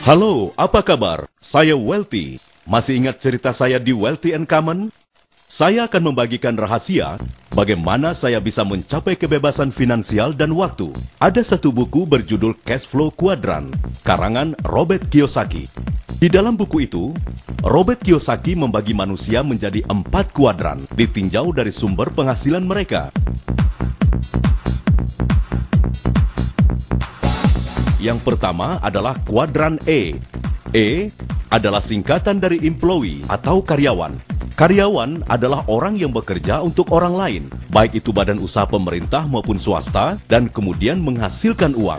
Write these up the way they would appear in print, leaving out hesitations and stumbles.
Halo, apa kabar? Saya Welty. Masih ingat cerita saya di Welty and Common? Saya akan membagikan rahasia bagaimana saya bisa mencapai kebebasan finansial dan waktu. Ada satu buku berjudul Cash Flow Quadrant, karangan Robert Kiyosaki. Di dalam buku itu, Robert Kiyosaki membagi manusia menjadi 4 kuadran, ditinjau dari sumber penghasilan mereka. Yang pertama adalah kuadran E. E adalah singkatan dari employee atau karyawan. Karyawan adalah orang yang bekerja untuk orang lain, baik itu badan usaha pemerintah maupun swasta, dan kemudian menghasilkan uang.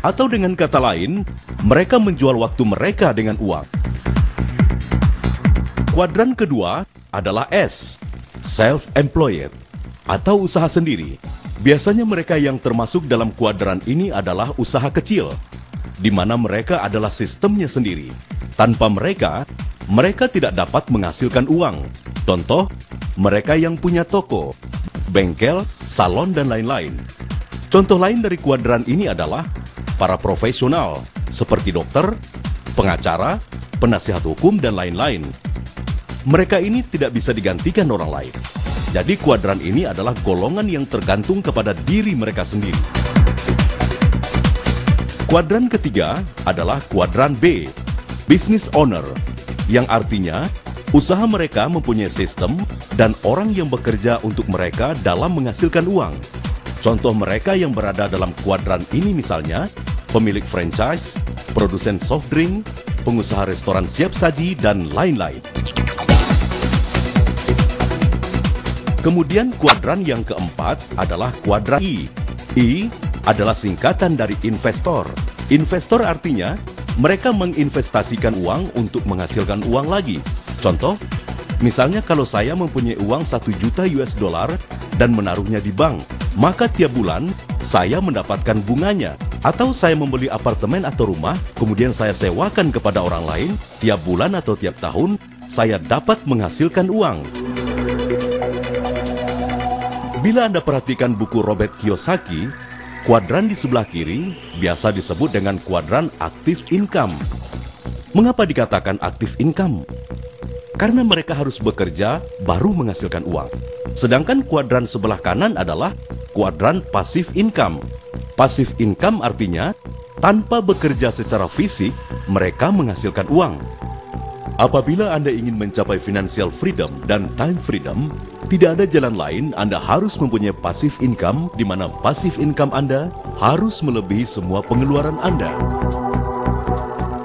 Atau dengan kata lain, mereka menjual waktu mereka dengan uang. Kuadran kedua adalah S, self-employed, atau usaha sendiri. Biasanya mereka yang termasuk dalam kuadran ini adalah usaha kecil, di mana mereka adalah sistemnya sendiri. Tanpa mereka tidak dapat menghasilkan uang. Contoh, mereka yang punya toko, bengkel, salon, dan lain-lain. Contoh lain dari kuadran ini adalah para profesional, seperti dokter, pengacara, penasihat hukum, dan lain-lain. Mereka ini tidak bisa digantikan orang lain. Jadi kuadran ini adalah golongan yang tergantung kepada diri mereka sendiri. Kuadran ketiga adalah kuadran B, business owner, yang artinya usaha mereka mempunyai sistem dan orang yang bekerja untuk mereka dalam menghasilkan uang. Contoh mereka yang berada dalam kuadran ini misalnya pemilik franchise, produsen soft drink, pengusaha restoran siap saji, dan lain-lain. Kemudian kuadran yang keempat adalah kuadran I. I adalah singkatan dari investor. Investor artinya mereka menginvestasikan uang untuk menghasilkan uang lagi. Contoh, misalnya kalau saya mempunyai uang 1 juta US dollar dan menaruhnya di bank, maka tiap bulan saya mendapatkan bunganya. Atau saya membeli apartemen atau rumah, kemudian saya sewakan kepada orang lain, tiap bulan atau tiap tahun saya dapat menghasilkan uang. Bila Anda perhatikan buku Robert Kiyosaki, kuadran di sebelah kiri biasa disebut dengan kuadran active income. Mengapa dikatakan active income? Karena mereka harus bekerja baru menghasilkan uang. Sedangkan kuadran sebelah kanan adalah kuadran passive income. Passive income artinya tanpa bekerja secara fisik, mereka menghasilkan uang. Apabila Anda ingin mencapai financial freedom dan time freedom, tidak ada jalan lain, Anda harus mempunyai passive income, di mana passive income Anda harus melebihi semua pengeluaran Anda.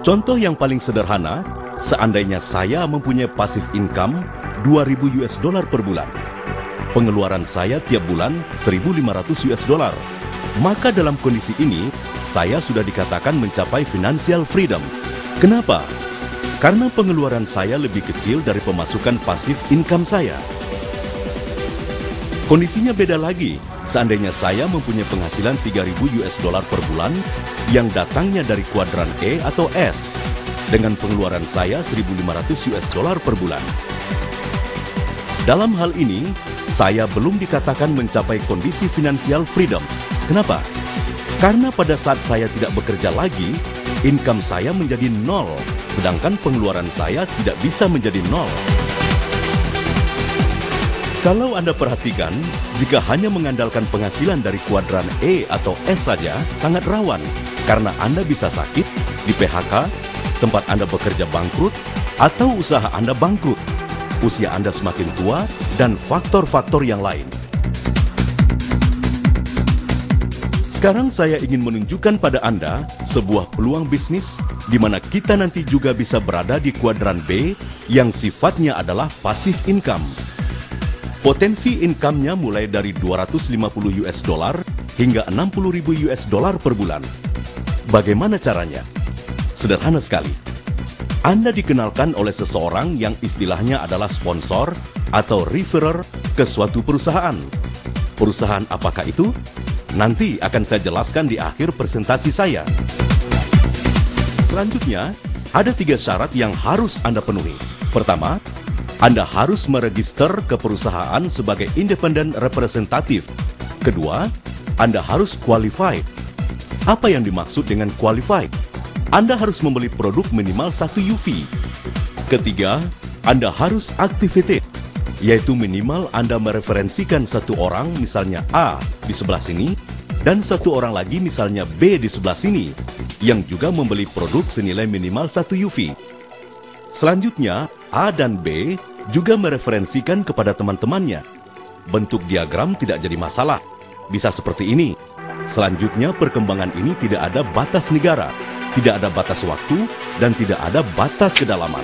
Contoh yang paling sederhana, seandainya saya mempunyai passive income 2.000 US dollar per bulan. Pengeluaran saya tiap bulan 1.500 US dollar. Maka dalam kondisi ini, saya sudah dikatakan mencapai financial freedom. Kenapa? Karena pengeluaran saya lebih kecil dari pemasukan passive income saya. Kondisinya beda lagi, seandainya saya mempunyai penghasilan 3.000 US dollar per bulan yang datangnya dari kuadran E atau S, dengan pengeluaran saya 1.500 US dollar per bulan. Dalam hal ini, saya belum dikatakan mencapai kondisi financial freedom. Kenapa? Karena pada saat saya tidak bekerja lagi, income saya menjadi nol, sedangkan pengeluaran saya tidak bisa menjadi nol. Kalau Anda perhatikan, jika hanya mengandalkan penghasilan dari kuadran E atau S saja, sangat rawan. Karena Anda bisa sakit, di PHK, tempat Anda bekerja bangkrut, atau usaha Anda bangkrut, usia Anda semakin tua, dan faktor-faktor yang lain. Sekarang saya ingin menunjukkan pada Anda sebuah peluang bisnis di mana kita nanti juga bisa berada di kuadran B yang sifatnya adalah passive income. Potensi income-nya mulai dari 250 US dollar hingga 60.000 US dollar per bulan. Bagaimana caranya? Sederhana sekali. Anda dikenalkan oleh seseorang yang istilahnya adalah sponsor atau referrer ke suatu perusahaan. Perusahaan apakah itu? Nanti akan saya jelaskan di akhir presentasi saya. Selanjutnya, ada 3 syarat yang harus Anda penuhi. Pertama, Anda harus meregister ke perusahaan sebagai independent representative. Kedua, Anda harus qualified. Apa yang dimaksud dengan qualified? Anda harus membeli produk minimal 1 UV. Ketiga, Anda harus activated, yaitu minimal Anda mereferensikan satu orang, misalnya A di sebelah sini, dan satu orang lagi misalnya B di sebelah sini, yang juga membeli produk senilai minimal 1 UV. Selanjutnya, A dan B juga mereferensikan kepada teman-temannya. Bentuk diagram tidak jadi masalah, bisa seperti ini. Selanjutnya, perkembangan ini tidak ada batas negara, tidak ada batas waktu, dan tidak ada batas kedalaman.